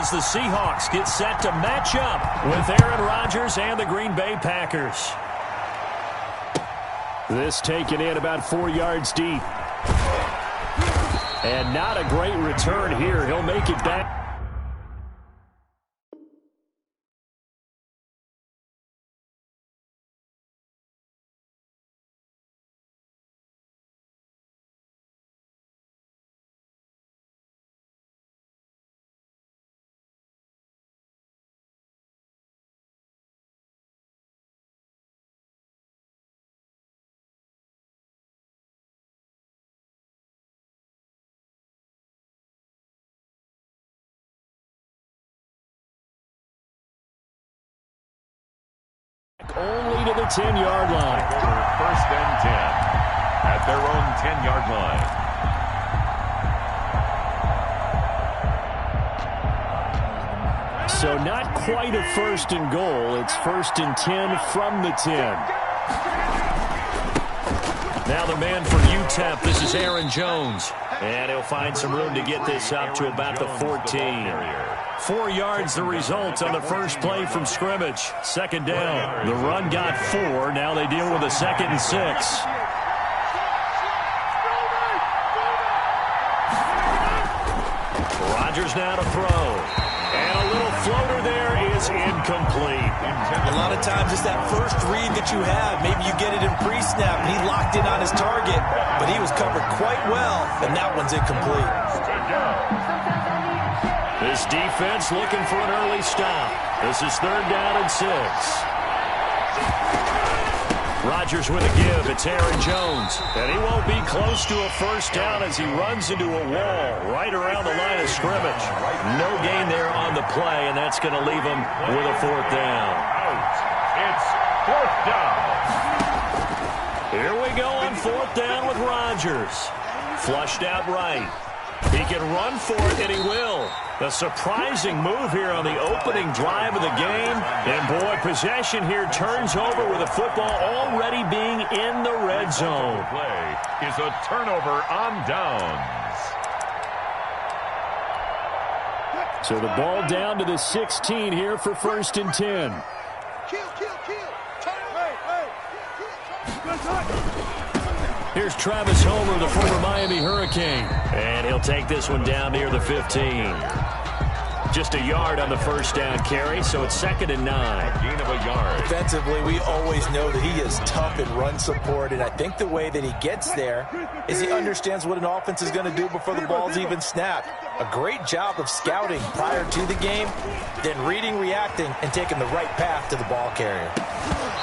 as the Seahawks get set to match up with Aaron Rodgers and the Green Bay Packers. This taken in about 4 yards deep. And not a great return here. He'll make it back. Only to the 10-yard line. First and 10 at their own 10-yard line. So not quite a first and goal. It's first and 10 from the 10. Now the man for UTEP, this is Aaron Jones. And he'll find some room to get this up to about the 14. 4 yards the result on the first play from scrimmage. Second down. The run got 4. Now they deal with a 2nd and 6. Rodgers now to throw. And a little floater there is incomplete. A lot of times it's that first read that you have. Maybe you get it in pre-snap and he locked in on his target, but he was covered quite well, and that one's incomplete. This defense looking for an early stop. This is 3rd down and 6. Rodgers with a give. It's Aaron Jones. And he won't be close to a first down as he runs into a wall right around the line of scrimmage. No gain there on the play, and that's going to leave him with a 4th down. It's 4th down. Here we go on 4th down with Rodgers. Flushed out right. He can run for it, and he will. A surprising move here on the opening drive of the game. And, boy, possession here turns over with the football already being in the red zone. Play is a turnover on downs. So the ball down to the 16 here for 1st and 10. Here's Travis Homer, the former Miami Hurricane. And he'll take this one down near the 15. Just a yard on the first down carry, so it's 2nd and 9. Gain of a yard. Defensively, we always know that he is tough in run support, and I think the way that he gets there is he understands what an offense is going to do before the ball's even snapped. A great job of scouting prior to the game, then reading, reacting, and taking the right path to the ball carrier.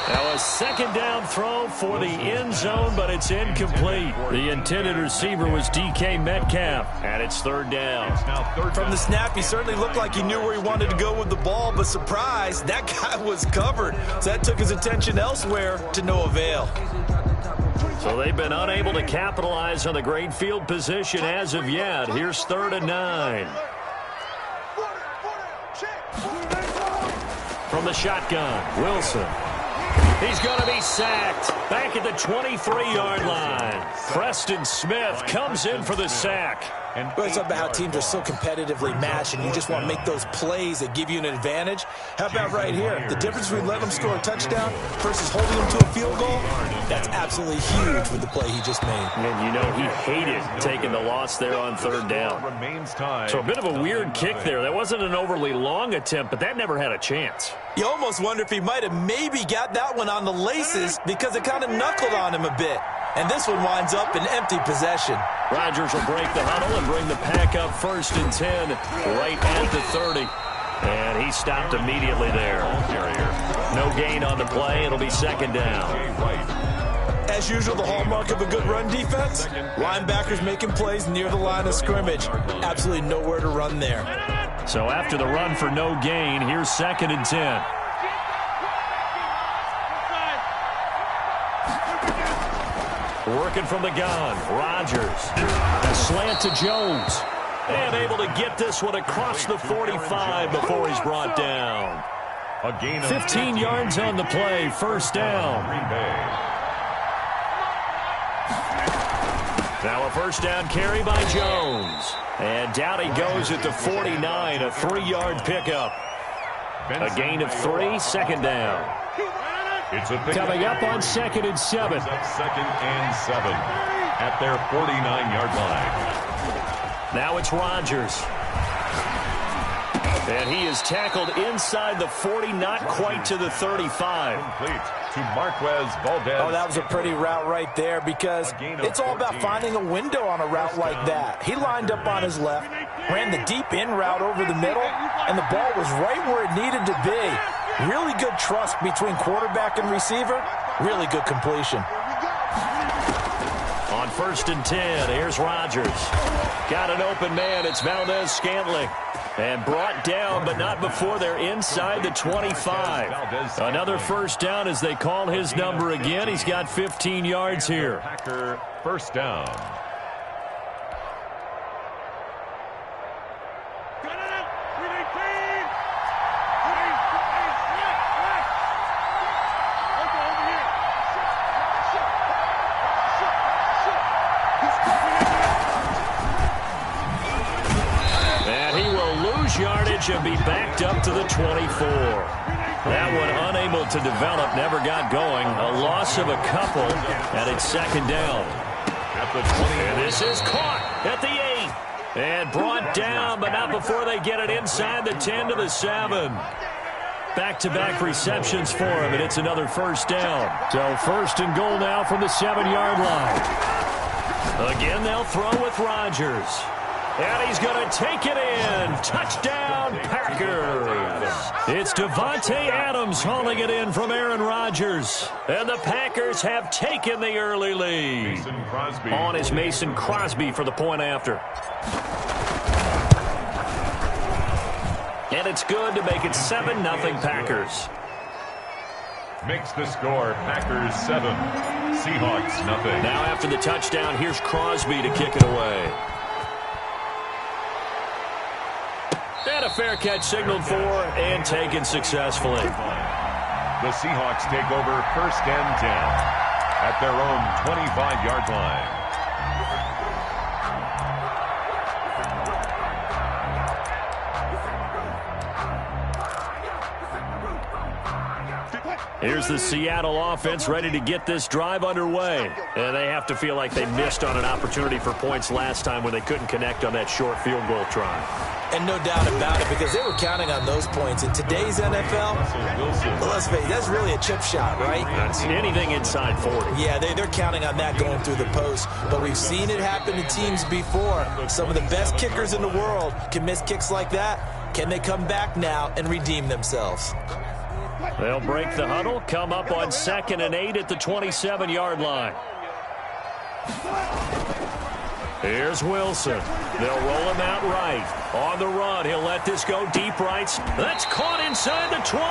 Now a 2nd down throw for the end zone, but it's incomplete. The intended receiver was DK Metcalf, and it's 3rd down. From the snap, he certainly looked like he knew where he wanted to go with the ball, but surprise, that guy was covered. So that took his attention elsewhere to no avail. So they've been unable to capitalize on the great field position as of yet. Here's 3rd and 9. From the shotgun, Wilson. He's going to be sacked back at the 23-yard line. Preston Smith comes in for the sack. Well, it's about how teams are so competitively matched, and you just want to make those plays that give you an advantage. How about right here? The difference between letting them score a touchdown versus holding them to a field goal, that's absolutely huge with the play he just made. And you know he hated taking the loss there on 3rd down. So a bit of a weird kick there. That wasn't an overly long attempt, but that never had a chance. You almost wonder if he might have maybe got that one on the laces because it kind of knuckled on him a bit. And this one winds up in empty possession. Rodgers will break the huddle and bring the pack up 1st and 10 right at the 30. And he stopped immediately there. No gain on the play. It'll be 2nd down. As usual, the hallmark of a good run defense, linebackers making plays near the line of scrimmage. Absolutely nowhere to run there. So after the run for no gain, here's 2nd and 10. Working from the gun, Rodgers. A slant to Jones. And able to get this one across the 45 before he's brought down. 15 yards on the play, 1st down. Now a first down carry by Jones. And down he goes at the 49, a 3-yard pickup. A gain of 3, second down. Coming up on 2nd and 7. 2nd and 7 at their 49-yard line. Now it's Rodgers. And he is tackled inside the 40, not quite to the 35. Complete to Marquez Valdez. Oh, that was a pretty route right there because it's all about finding a window on a route like that. He lined up on his left, ran the deep in route over the middle, and the ball was right where it needed to be. Really good trust between quarterback and receiver. Really good completion. On 1st and 10, here's Rodgers. Got an open man. It's Valdez-Scantling. And brought down, but not before they're inside the 25. Another first down as they call his number again. He's got 15 yards here. Packer first down. Yardage and be backed up to the 24. That one unable to develop, never got going. A loss of a couple, and it's 2nd down. At the 20. And this is caught at the 8. And brought down, but not before they get it inside the 10 to the 7. Back-to-back receptions for him, and it's another first down. So 1st and goal now from the 7-yard line. Again, they'll throw with Rodgers. And he's going to take it in. Touchdown, Packers. It's Davante Adams hauling it in from Aaron Rodgers. And the Packers have taken the early lead. On is Mason Crosby for the point after. And it's good to make it 7-0 Packers. Makes the score Packers 7, Seahawks nothing. Now after the touchdown, here's Crosby to kick it away. And a fair catch signaled for and taken successfully. The Seahawks take over 1st and 10 at their own 25-yard line. Here's the Seattle offense ready to get this drive underway. And they have to feel like they missed on an opportunity for points last time when they couldn't connect on that short field goal try. And no doubt about it, because they were counting on those points. In today's NFL, well, let's face it, that's really a chip shot, right? That's anything inside 40. Yeah, they're counting on that going through the post. But we've seen it happen to teams before. Some of the best kickers in the world can miss kicks like that. Can they come back now and redeem themselves? They'll break the huddle, come up on 2nd and 8 at the 27-yard line. Here's Wilson. They'll roll him out right. On the run, he'll let this go deep right. That's caught inside the 20.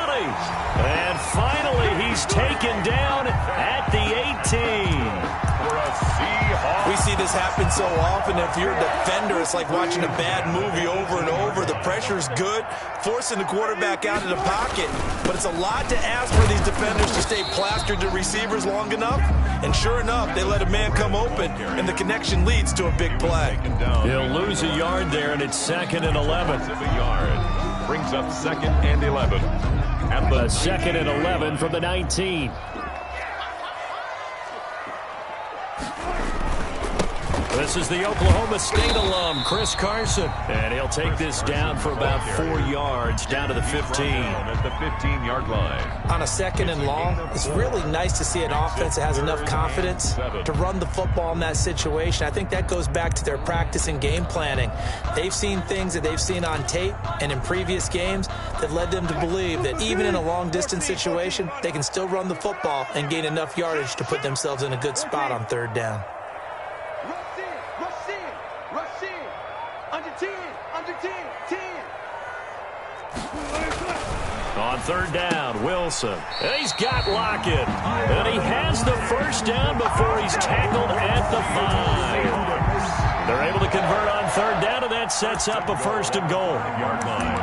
And finally, he's taken down at the 18. For a Seahawks. We see this happen so often. If you're a defender, it's like watching a bad movie over and over. The pressure's good, forcing the quarterback out of the pocket. But it's a lot to ask for these defenders to stay plastered to receivers long enough. And sure enough, they let a man come open, and the connection leads to a big play. He'll lose a yard there, and it's 2nd and 11. A yard. Brings up 2nd and 11. At the 2nd and 11 from the 19. This is the Oklahoma State alum, Chris Carson. And he'll take this down for about 4 yards, down to the 15. At the 15-yard line. On a 2nd and long, it's really nice to see an offense that has enough confidence to run the football in that situation. I think that goes back to their practice and game planning. They've seen things that they've seen on tape and in previous games that led them to believe that even in a long-distance situation, they can still run the football and gain enough yardage to put themselves in a good spot on 3rd down. On 3rd down, Wilson. And he's got Lockett. And he has the first down before he's tackled at the 5. They're able to convert on 3rd down, and that sets up a 1st and goal. Yard line.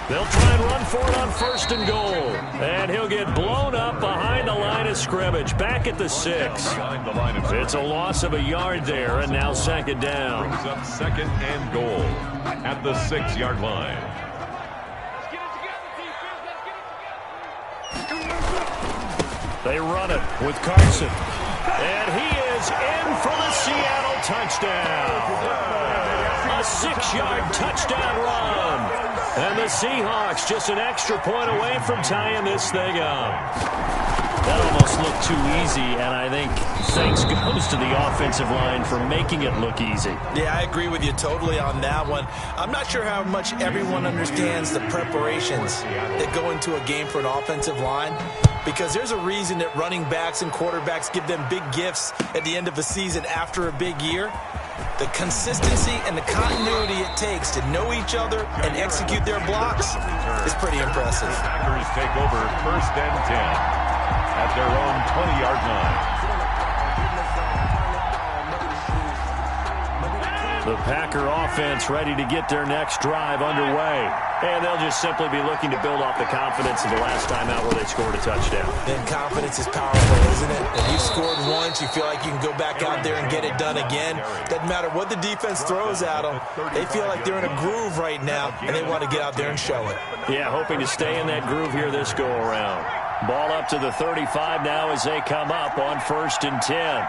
They'll try and run for it on 1st and goal. And he'll get blown up behind the line of scrimmage, back at the 6. It's a loss of a yard there, and now 2nd down. Brings up 2nd and goal at the 6-yard line. They run it with Carson. And he is in for the Seattle touchdown. A 6-yard touchdown run. And the Seahawks just an extra point away from tying this thing up. That almost looked too easy, and I think thanks goes to the offensive line for making it look easy. Yeah, I agree with you totally on that one. I'm not sure how much everyone understands the preparations that go into a game for an offensive line, because there's a reason that running backs and quarterbacks give them big gifts at the end of a season after a big year. The consistency and the continuity it takes to know each other and execute their blocks is pretty impressive. Packers take over 1st and 10 at their own 20-yard line. The Packer offense ready to get their next drive underway. And they'll just simply be looking to build off the confidence of the last time out where they scored a touchdown. Then confidence is powerful, isn't it? If you've scored once, you feel like you can go back out there and get it done again. Doesn't matter what the defense throws at them. They feel like they're in a groove right now, and they want to get out there and show it. Yeah, hoping to stay in that groove here this go-around. Ball up to the 35 now as they come up on 1st and 10.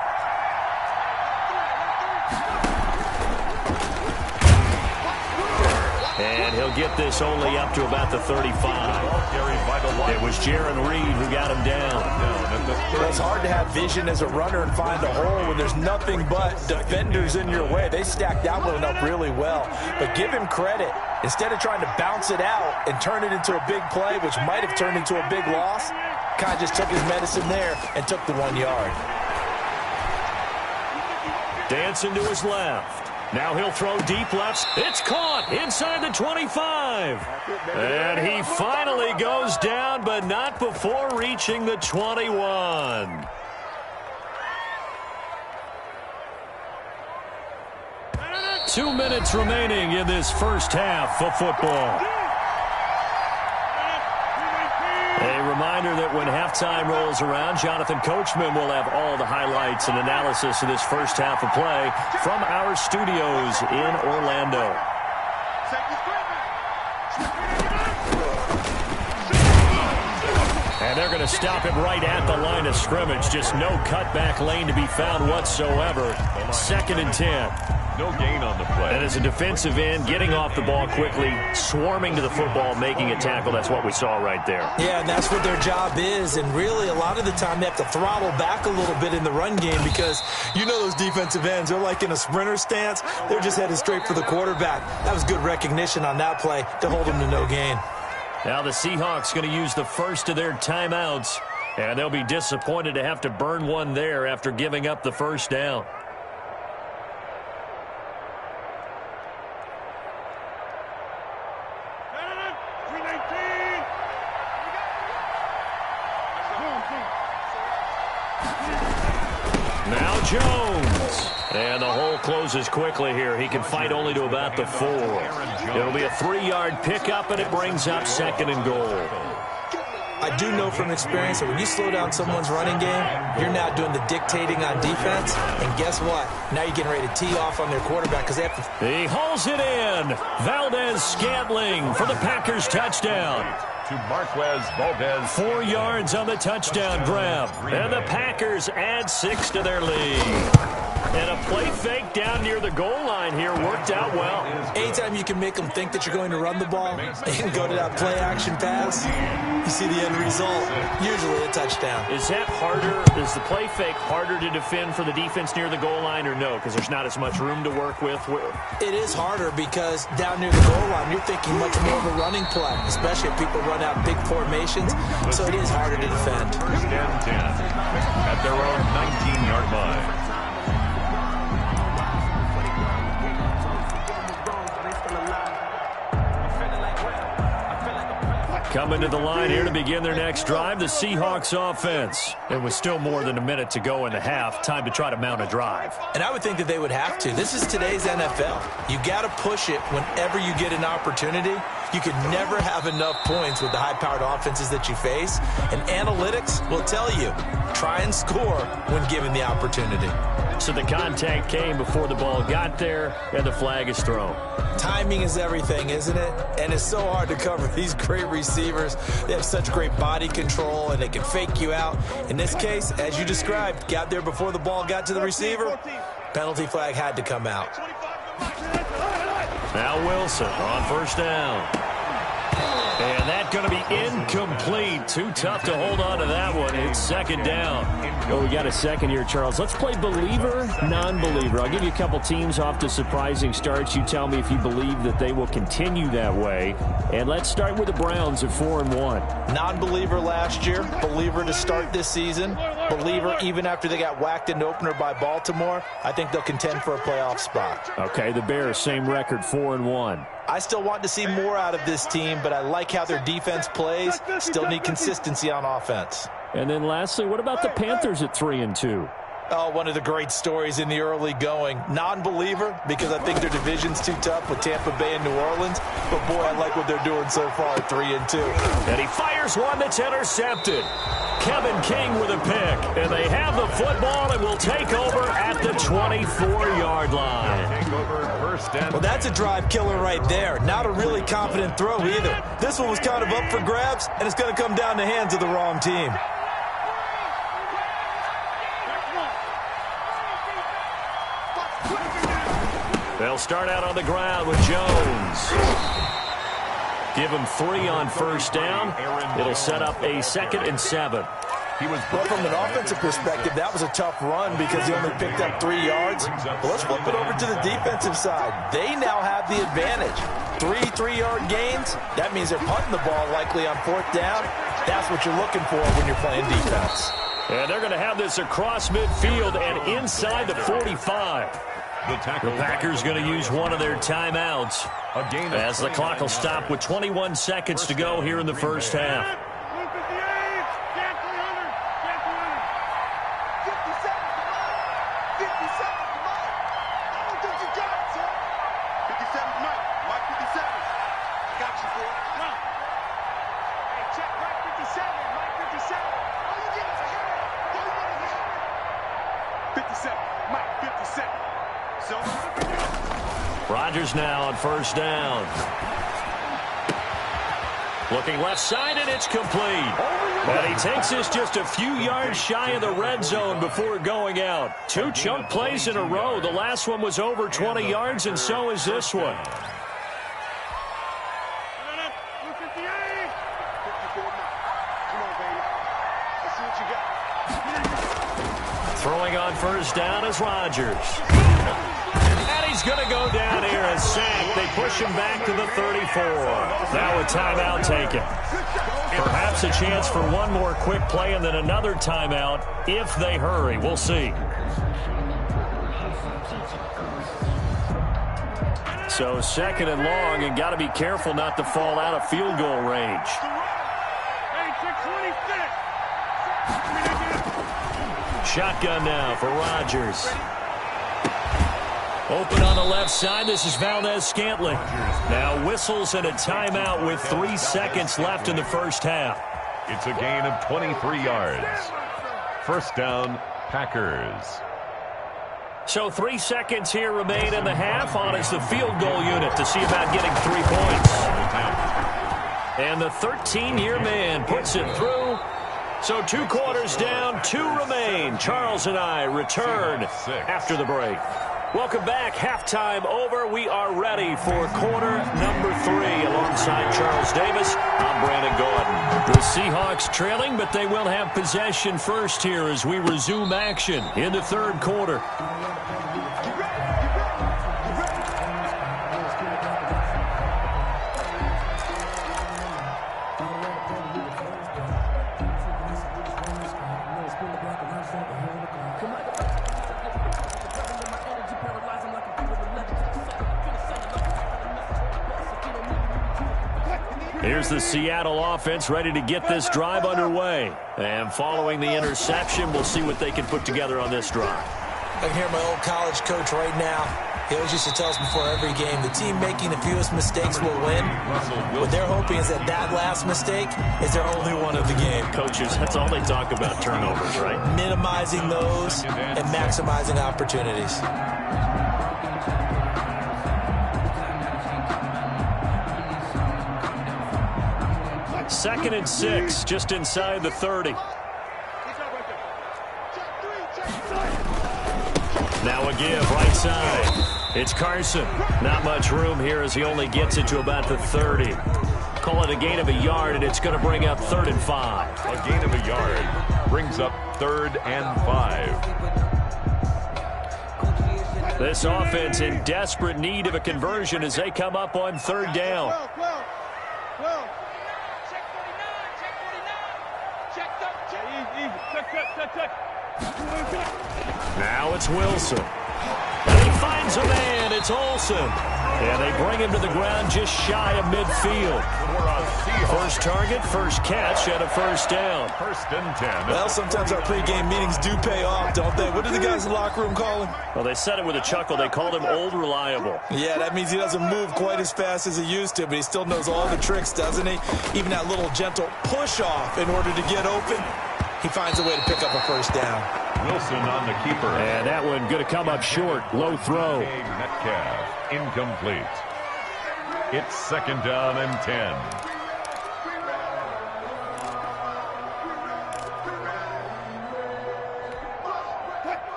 And he'll get this only up to about the 35. It was Jaron Reed who got him down. Well, it's hard to have vision as a runner and find a hole when there's nothing but defenders in your way. They stacked that one up really well. But give him credit. Instead of trying to bounce it out and turn it into a big play, which might have turned into a big loss, kind of just took his medicine there and took the 1 yard. Dancing to his left. Now he'll throw deep left. It's caught inside the 25. And he finally goes down, but not before reaching the 21. Two minutes remaining in this first half of football. A reminder that when halftime rolls around, Jonathan Coachman will have all the highlights and analysis of this first half of play from our studios in Orlando. And they're going to stop it right at the line of scrimmage. Just no cutback lane to be found whatsoever. 2nd and 10. No gain on the play. And as a defensive end, getting off the ball quickly, swarming to the football, making a tackle. That's what we saw right there. Yeah, and that's what their job is. And really, a lot of the time, they have to throttle back a little bit in the run game because you know those defensive ends, they're like in a sprinter stance. They're just headed straight for the quarterback. That was good recognition on that play to hold them to no gain. Now the Seahawks going to use the first of their timeouts, and they'll be disappointed to have to burn one there after giving up the first down. Now Jones. And the hole closes quickly here. He can fight only to about the 4. It'll be a 3-yard pickup, and it brings up 2nd and goal. I do know from experience that when you slow down someone's running game, you're now doing the dictating on defense. And guess what? Now you're getting ready to tee off on their quarterback because they have to. He hauls it in. Valdez-Scantling for the Packers touchdown. To Marquez Valdez. 4 yards on the touchdown grab. And the Packers add 6 to their lead. And a play fake down near the goal line here worked out well. Anytime you can make them think that you're going to run the ball and go to that play action pass, you see the end result, usually a touchdown. Is that harder? Is the play fake harder to defend for the defense near the goal line or no? Because there's not as much room to work with? It is harder because down near the goal line, you're thinking much more of a running play, especially if people run out big formations. So it is harder to defend. 1st and 10 at their own 19-yard line. Coming to the line here to begin their next drive, the Seahawks offense. And with still more than a minute to go in the half, time to try to mount a drive. And I would think that they would have to. This is today's NFL. You got to push it whenever you get an opportunity. You can never have enough points with the high-powered offenses that you face. And analytics will tell you, try and score when given the opportunity. So the contact came before the ball got there, and the flag is thrown. Timing is everything, isn't it? And it's so hard to cover these great receivers. They have such great body control, and they can fake you out. In this case, as you described, got there before the ball got to the receiver. Penalty flag had to come out. Now Wilson on first down. And that's going to be incomplete. Too tough to hold on to that one. It's second down. Oh, we got a second here, Charles. Let's play believer, non-believer. I'll give you a couple teams off to surprising starts. You tell me if you believe that they will continue that way. And let's start with the Browns at 4-1. Non-believer last year, believer to start this season, believer even after they got whacked in the opener by Baltimore. I think they'll contend for a playoff spot. Okay, the Bears, same record, 4-1. I still want to see more out of this team, but I like how their defense plays. Still need consistency on offense. And then lastly, what about the Panthers at 3-2? Oh, one of the great stories in the early going. Non-believer, because I think their division's too tough with Tampa Bay and New Orleans. But, boy, I like what they're doing so far at 3-2. And he fires one that's intercepted. Kevin King with a pick. And they have the football and will take over at the 24-yard line. Well, that's a drive killer right there. Not a really confident throw either. This one was kind of up for grabs, and it's going to come down the hands of the wrong team. They'll start out on the ground with Jones. Give him 3 on first down. It'll set up a 2nd and 7. Well, from an offensive perspective, that was a tough run because he only picked up 3 yards. But let's flip it over to the defensive side. They now have the advantage. 3 3-yard gains. That means they're punting the ball likely on 4th down. That's what you're looking for when you're playing defense. And they're going to have this across midfield and inside the 45. The Packers going to use one of their timeouts as the clock will stop with 21 seconds to go here in the first half. Rodgers now on first down. Looking left side, and it's complete. And he takes this just a few yards shy of the red zone before going out. 2 chunk plays in a row. The last one was over 20 yards, and so is this one. Throwing on first down is Rodgers. And he's going to go down here and sack. They push him back to the 34. Now a timeout taken. Perhaps a chance for one more quick play and then another timeout if they hurry. We'll see. So 2nd and long, and got to be careful not to fall out of field goal range. Shotgun now for Rodgers. Open on the left side. This is Valdez-Scantling. Now whistles and a timeout with 3 seconds left in the first half. It's a gain of 23 yards. First down, Packers. So 3 seconds here remain in the half. On is the field goal unit to see about getting 3 points. And the 13-year man puts it through. So 2 quarters down, 2 remain. Charles and I return after the break. Welcome back. Halftime over. We are ready for quarter number 3. Alongside Charles Davis, I'm Brandon Gordon. The Seahawks trailing, but they will have possession first here as we resume action in the 3rd quarter. Here's the Seattle offense ready to get this drive underway. And following the interception, we'll see what they can put together on this drive. I can hear my old college coach right now. He always used to tell us before every game, the team making the fewest mistakes will win. What they're hoping is that that last mistake is their only one of the game. Coaches, that's all they talk about, turnovers, right? Minimizing those and maximizing opportunities. Second and 6, just inside the 30. Now a give, right side. It's Carson. Not much room here as he only gets it to about the 30. Call it a gain of a yard, and it's going to bring up 3rd and 5. A gain of a yard brings up 3rd and 5. This offense in desperate need of a conversion as they come up on 3rd down. Now it's Wilson. And he finds a man. It's Olsen. And they bring him to the ground just shy of midfield. First target, first catch, and a 1st down. 1st and 10. Well, sometimes our pregame meetings do pay off, don't they? What do the guys in the locker room call him? Well, they said it with a chuckle. They called him Old Reliable. Yeah, that means he doesn't move quite as fast as he used to, but he still knows all the tricks, doesn't he? Even that little gentle push-off in order to get open. He finds a way to pick up a 1st down. Wilson on the keeper. And that one going to come up short. Low throw. Metcalf, incomplete. It's 2nd down and 10.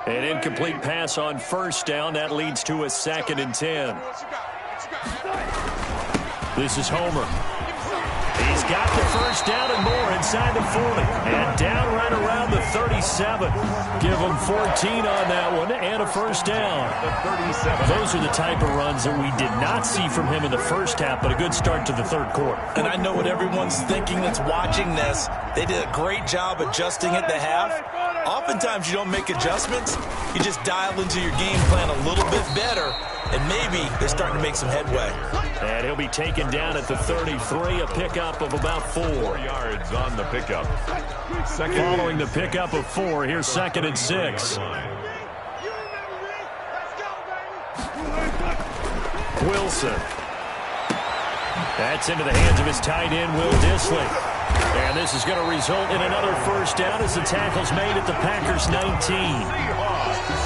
An incomplete pass on 1st down. That leads to a 2nd and 10. This is Homer. He's got the 1st down and more inside the 40. And down right around the 37. Give him 14 on that one and a 1st down. Those are the type of runs that we did not see from him in the 1st half, but a good start to the 3rd quarter. And I know what everyone's thinking that's watching this. They did a great job adjusting at the half. Oftentimes you don't make adjustments. You just dial into your game plan a little bit better, and maybe they're starting to make some headway. And he'll be taken down at the 33, a pickup of about 4 yards on the pickup. Following the pickup of 4, here's 2nd and 6. Wilson. That's into the hands of his tight end, Will Dissly. And this is going to result in another 1st down as the tackle's made at the Packers' 19.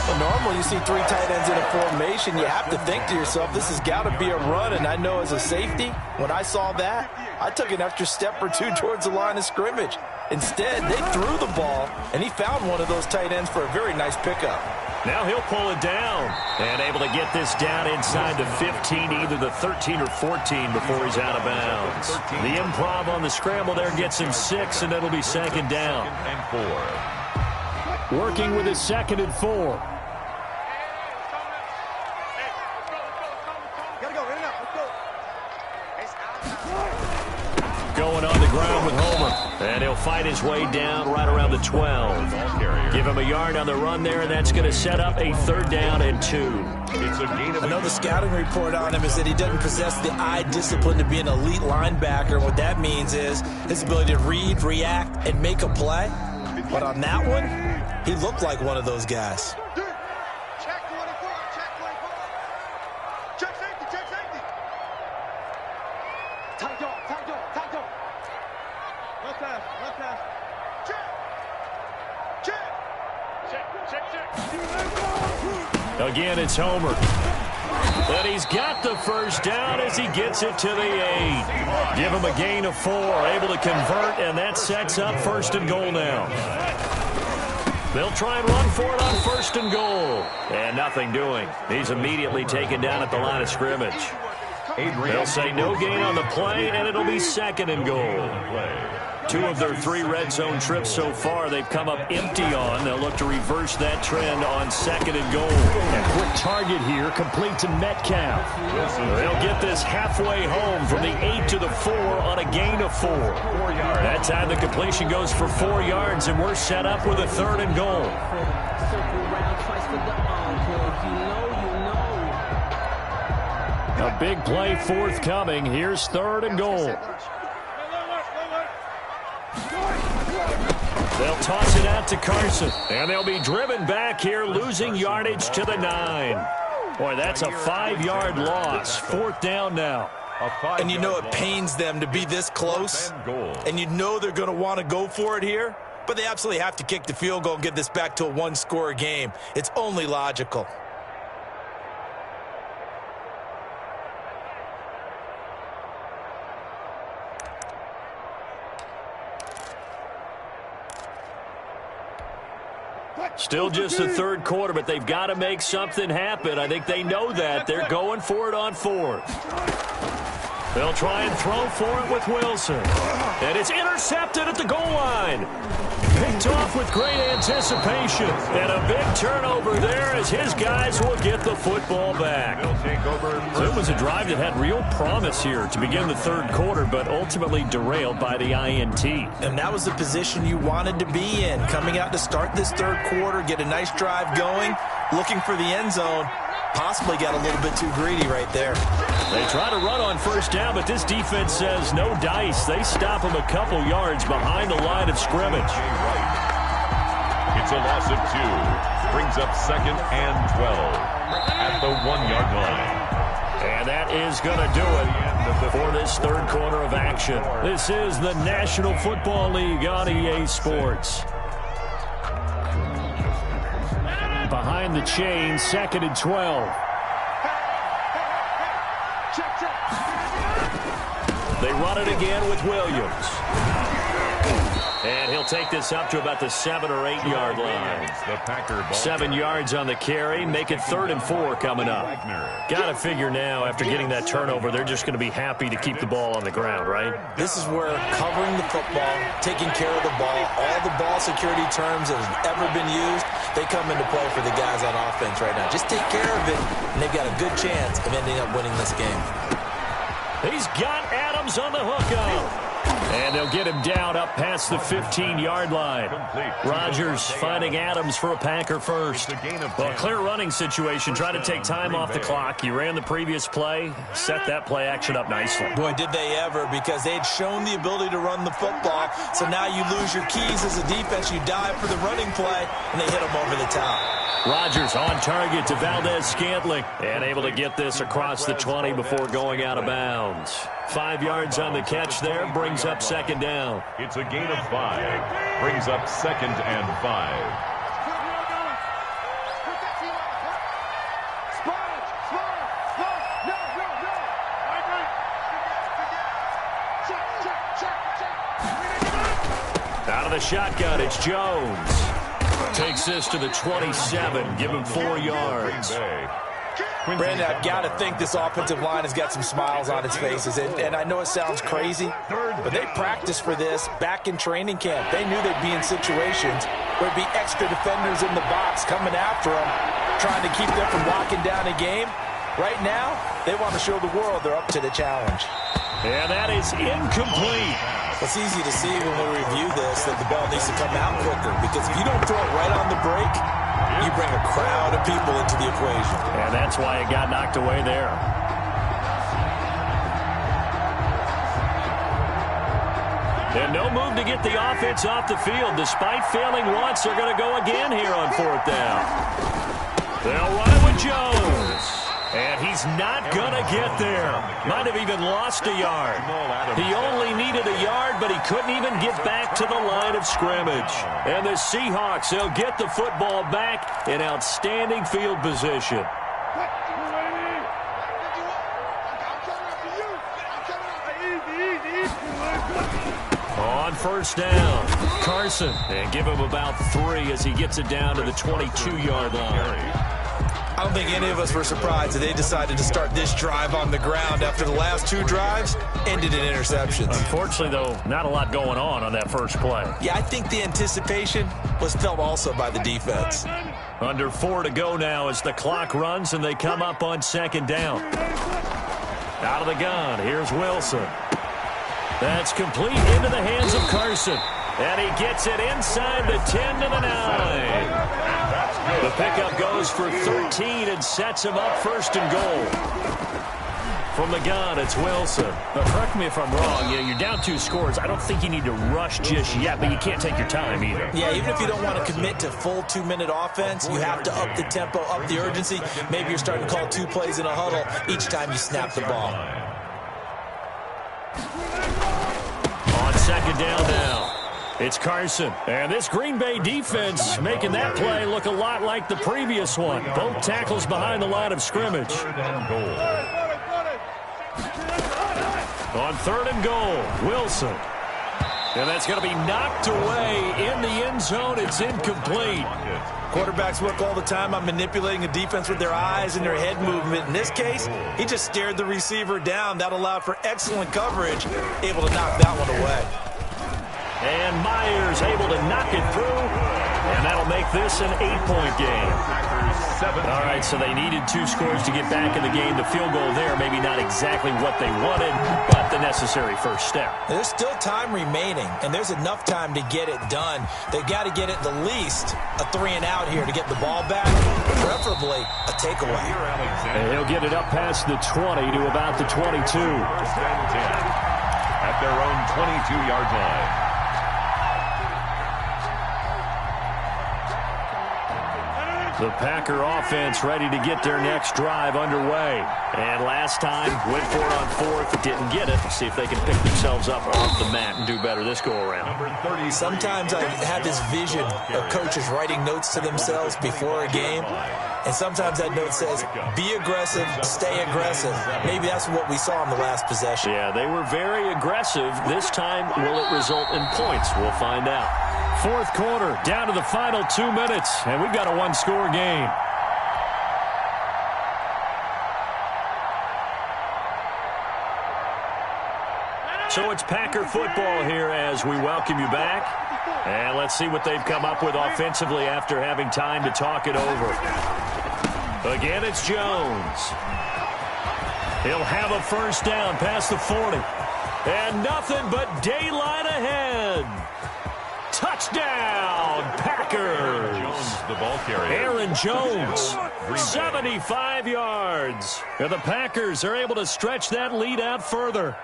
Well, normally you see 3 tight ends in a formation. You have to think to yourself, this has got to be a run. And I know as a safety, when I saw that, I took an extra step or 2 towards the line of scrimmage. Instead, they threw the ball, and he found one of those tight ends for a very nice pickup. Now he'll pull it down and able to get this down inside the 15, either the 13 or 14 before he's out of bounds. The improv on the scramble there gets him 6, and it'll be 2nd down. And 4. Working with his 2nd and 4. Going on the ground with Homer. And he'll fight his way down right around the 12. Give him a yard on the run there, and that's going to set up a 3rd down and 2. It's a gain of I know the scouting report on him is that he doesn't possess the eye discipline to be an elite linebacker. What that means is his ability to read, react, and make a play. But on that one, he looked like one of those guys. Again, it's Homer. And he's got the 1st down as he gets it to the 8. Give him a gain of 4, able to convert, and that sets up 1st and goal now. They'll try and run for it on 1st and goal. And nothing doing. He's immediately taken down at the line of scrimmage. They'll say no gain on the play, and it'll be 2nd and goal. 2 of their 3 red zone trips so far they've come up empty on. They'll look to reverse that trend on 2nd and goal. A quick target here, complete to Metcalf. They'll get this halfway home from the 8 to the 4 on a gain of 4. That time the completion goes for 4 yards, and we're set up with a 3rd and goal. A big play forthcoming. Here's 3rd and goal. They'll toss it out to Carson. And they'll be driven back here, losing yardage to the 9. Boy, that's a 5-yard loss. 4th down now. And you know it pains them to be this close. And you know they're going to want to go for it here. But they absolutely have to kick the field goal and get this back to a 1-score game. It's only logical. Still just the 3rd quarter, but they've got to make something happen. I think they know that. They're going for it on 4th. They'll try and throw for it with Wilson. And it's intercepted at the goal line. Picked off with great anticipation. And a big turnover there as his guys will get the football back. So it was a drive that had real promise here to begin the 3rd quarter, but ultimately derailed by the INT. And that was the position you wanted to be in. Coming out to start this 3rd quarter, get a nice drive going, looking for the end zone. Possibly got a little bit too greedy right there. They try to run on 1st down, but this defense says no dice. They stop him a couple yards behind the line of scrimmage. It's a loss of 2. Brings up 2nd and 12 at the 1-yard line. And that is going to do it for this 3rd quarter of action. This is the National Football League on EA Sports. Behind the chain, 2nd and 12. They run it again with Williams. And he'll take this up to about the 7 or 8 yard line. 7 yards on the carry. Make it 3rd and 4 coming up. Got to figure now, after getting that turnover, they're just going to be happy to keep the ball on the ground, right? This is where covering the football, taking care of the ball, all the ball security terms that have ever been used, they come into play for the guys on offense right now. Just take care of it, and they've got a good chance of ending up winning this game. He's got Adams on the hookup. And they'll get him down up past the 15-yard line. Rodgers finding Adams for a Packer first. Well, clear running situation. Try to take time off the clock. You ran the previous play, set that play action up nicely. Boy, did they ever, because they had shown the ability to run the football. So now you lose your keys as a defense. You dive for the running play, and they hit him over the top. Rodgers on target to Valdez-Scantling, and able to get this across the 20 before going out of bounds. 5 yards on the catch there, brings up 2nd down. It's a gain of 5. Brings up 2nd and 5. Out of the shotgun, it's Jones. Takes this to the 27, give him 4 yards. Brandon, I've got to think this offensive line has got some smiles on its faces. And I know it sounds crazy, but they practiced for this back in training camp. They knew they'd be in situations where there'd be extra defenders in the box coming after them, trying to keep them from locking down a game. Right now, they want to show the world they're up to the challenge. And that is incomplete. It's easy to see when we review this that the ball needs to come out quicker, because if you don't throw it right on the break, you bring a crowd of people into the equation. And that's why it got knocked away there. And no move to get the offense off the field. Despite failing once, they're going to go again here on 4th down. They'll run it with Jones. And he's not going to get there. Might have even lost a yard. He only needed a yard, but he couldn't even get back to the line of scrimmage. And the Seahawks, they'll get the football back in outstanding field position. On 1st down, Carson. And give him about 3 as he gets it down to the 22-yard line. I don't think any of us were surprised that they decided to start this drive on the ground after the last 2 drives ended in interceptions. Unfortunately, though, not a lot going on that first play. Yeah, I think the anticipation was felt also by the defense. Under 4 to go now as the clock runs and they come up on 2nd down. Out of the gun, here's Wilson. That's complete into the hands of Carson. And he gets it inside the 10 to the 9. The pickup goes for 13 and sets him up 1st and goal. From the gun, it's Wilson. Correct me if I'm wrong. You're down 2 scores. I don't think you need to rush just yet, but you can't take your time either. Yeah, even if you don't want to commit to full 2-minute offense, you have to up the tempo, up the urgency. Maybe you're starting to call 2 plays in a huddle each time you snap the ball. On second down now, it's Carson. And this Green Bay defense making that play look a lot like the previous one. Both tackles behind the line of scrimmage. On third and goal, Wilson. And that's going to be knocked away in the end zone. It's incomplete. Quarterbacks work all the time on manipulating a defense with their eyes and their head movement. In this case, he just stared the receiver down. That allowed for excellent coverage, able to knock that one away. And Myers able to knock it through. And that'll make this an 8-point game. All right, so they needed 2 scores to get back in the game. The field goal there, maybe not exactly what they wanted, but the necessary first step. There's still time remaining, and there's enough time to get it done. They've got to get at the least a 3-and-out here to get the ball back, preferably a takeaway. And he'll get it up past the 20 to about the 22. At their own 22-yard line. The Packer offense ready to get their next drive underway. And last time, went for it on 4th, didn't get it. See if they can pick themselves up off the mat and do better this go-around. Sometimes I have this vision of coaches writing notes to themselves before a game. And sometimes that note says, be aggressive, stay aggressive. Maybe that's what we saw in the last possession. Yeah, they were very aggressive. This time, will it result in points? We'll find out. 4th quarter, down to the final 2 minutes, and we've got a 1-score game. So it's Packer football here as we welcome you back. And let's see what they've come up with offensively after having time to talk it over. Again, it's Jones. He'll have a first down past the 40. And nothing but daylight ahead. Touchdown, Packers. Jones, the ball carrier. Aaron Jones, 75 yards. And the Packers are able to stretch that lead out further.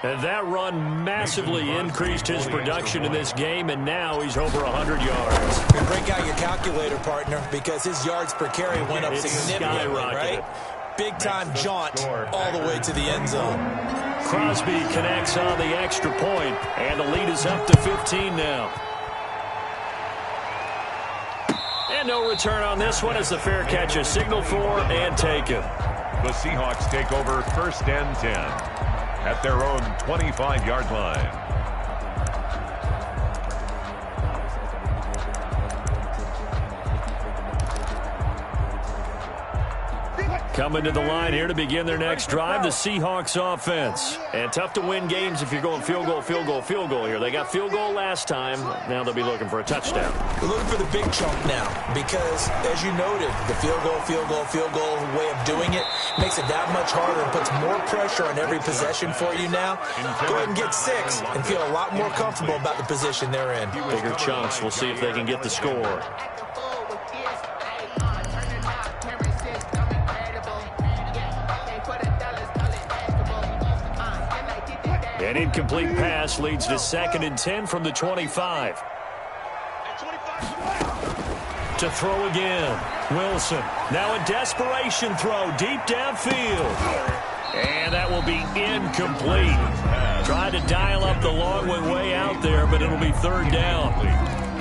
And that run massively increased his production in this game, and now he's over 100 yards. You break out your calculator, partner, because his yards per carry went up significantly, right? Big-time jaunt all the way to the end zone. Crosby connects on the extra point, and the lead is up to 15 now. And no return on this one as the fair catch is signaled for and taken. The Seahawks take over 1st and 10 at their own 25-yard line. Coming to the line here to begin their next drive, the Seahawks offense. And tough to win games if you're going field goal, field goal, field goal here. They got field goal last time. Now they'll be looking for a touchdown. We're looking for the big chunk now because, as you noted, the field goal, field goal, field goal way of doing it makes it that much harder and puts more pressure on every possession for you now. Go ahead and get 6 and feel a lot more comfortable about the position they're in. Bigger chunks. We'll see if they can get the score. An incomplete pass leads to 2nd and 10 from the 25. To throw again. Wilson. Now a desperation throw deep downfield. And that will be incomplete. Tried to dial up the long one way out there, but it'll be 3rd down.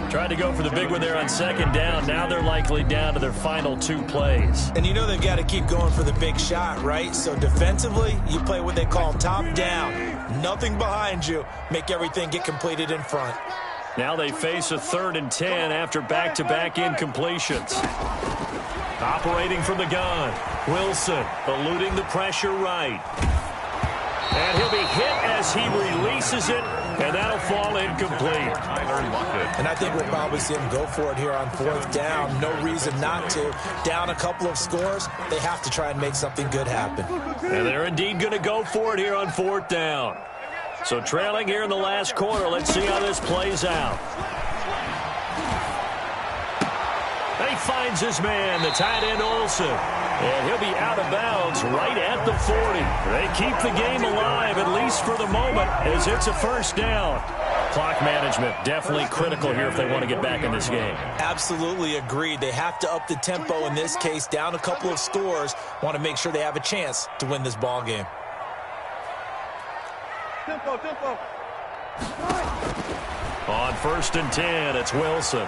Tried to go for the big one there on 2nd down. Now they're likely down to their final 2 plays. And you know they've got to keep going for the big shot, right? So defensively, you play what they call top down. Nothing behind you. Make everything get completed in front. Now they face a 3rd and 10 after back-to-back incompletions. Operating from the gun. Wilson eluding the pressure right. And he'll be hit as he releases it, and that'll fall incomplete. And I think we'll probably see him go for it here on 4th down. No reason not to. Down a couple of scores, they have to try and make something good happen. And they're indeed going to go for it here on 4th down. So trailing here in the last quarter, let's see how this plays out. And he finds his man, the tight end Olsen. And he'll be out of bounds right at the 40. They keep the game alive, at least for the moment, as it's a first down. Clock management definitely critical here if they want to get back in this game. Absolutely agreed. They have to up the tempo in this case, down a couple of scores. Want to make sure they have a chance to win this ball game. Tempo. On 1st and 10, it's Wilson.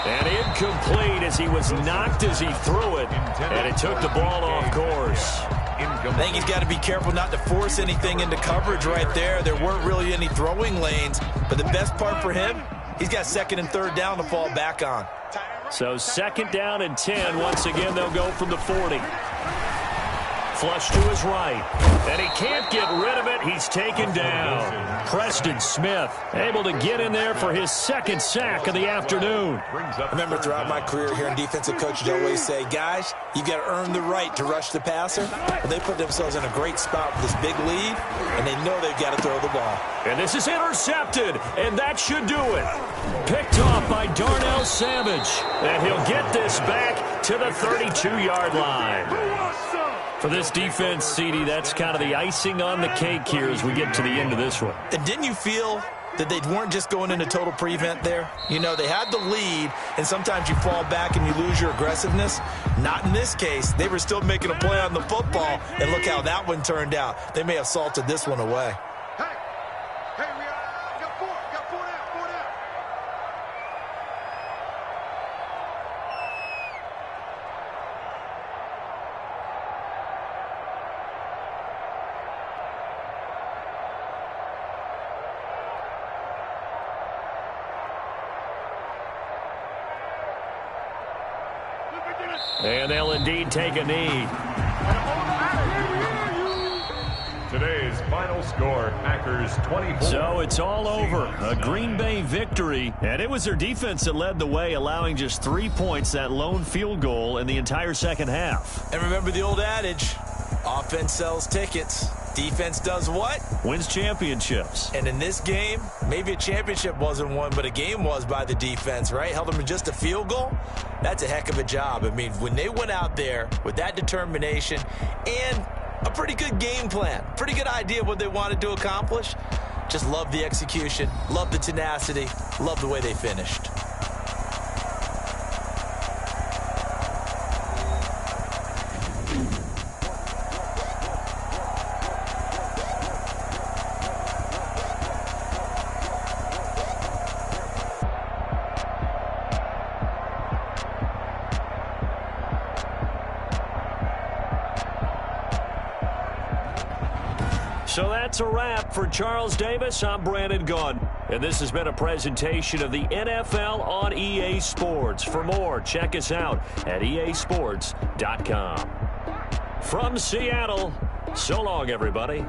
And incomplete as he was knocked as he threw it. And it took the ball off course. I think he's got to be careful not to force anything into coverage right there. There weren't really any throwing lanes. But the best part for him, he's got 2nd and 3rd down to fall back on. So 2nd down and 10. Once again, they'll go from the 40. Flush to his right. And he can't get rid of it. He's taken down. Preston Smith able to get in there for his 2nd sack of the afternoon. I remember throughout my career here in defensive coaches always say, guys, you got to earn the right to rush the passer. But they put themselves in a great spot with this big lead, and they know they've got to throw the ball. And this is intercepted, and that should do it. Picked off by Darnell Savage. And he'll get this back to the 32-yard line. For this defense, CD, that's kind of the icing on the cake here as we get to the end of this one. And didn't you feel that they weren't just going into total prevent there? You know, they had the lead, and sometimes you fall back and you lose your aggressiveness. Not in this case. They were still making a play on the football, and look how that one turned out. They may have salted this one away. We got four down. And they'll indeed take a knee. Today's final score, Packers 24. So it's all over. A Green Bay victory. And it was their defense that led the way, allowing just 3 points, that lone field goal in the entire second half. And remember the old adage, offense sells tickets. Defense does what? Wins championships. And in this game, maybe a championship wasn't won, but a game was by the defense, right? Held them to just a field goal. That's a heck of a job. I mean, when they went out there with that determination and a pretty good game plan, pretty good idea of what they wanted to accomplish, just love the execution, love the tenacity, love the way they finished. So that's a wrap for Charles Davis. I'm Brandon Gaudin. And this has been a presentation of the NFL on EA Sports. For more, check us out at easports.com. From Seattle, so long, everybody.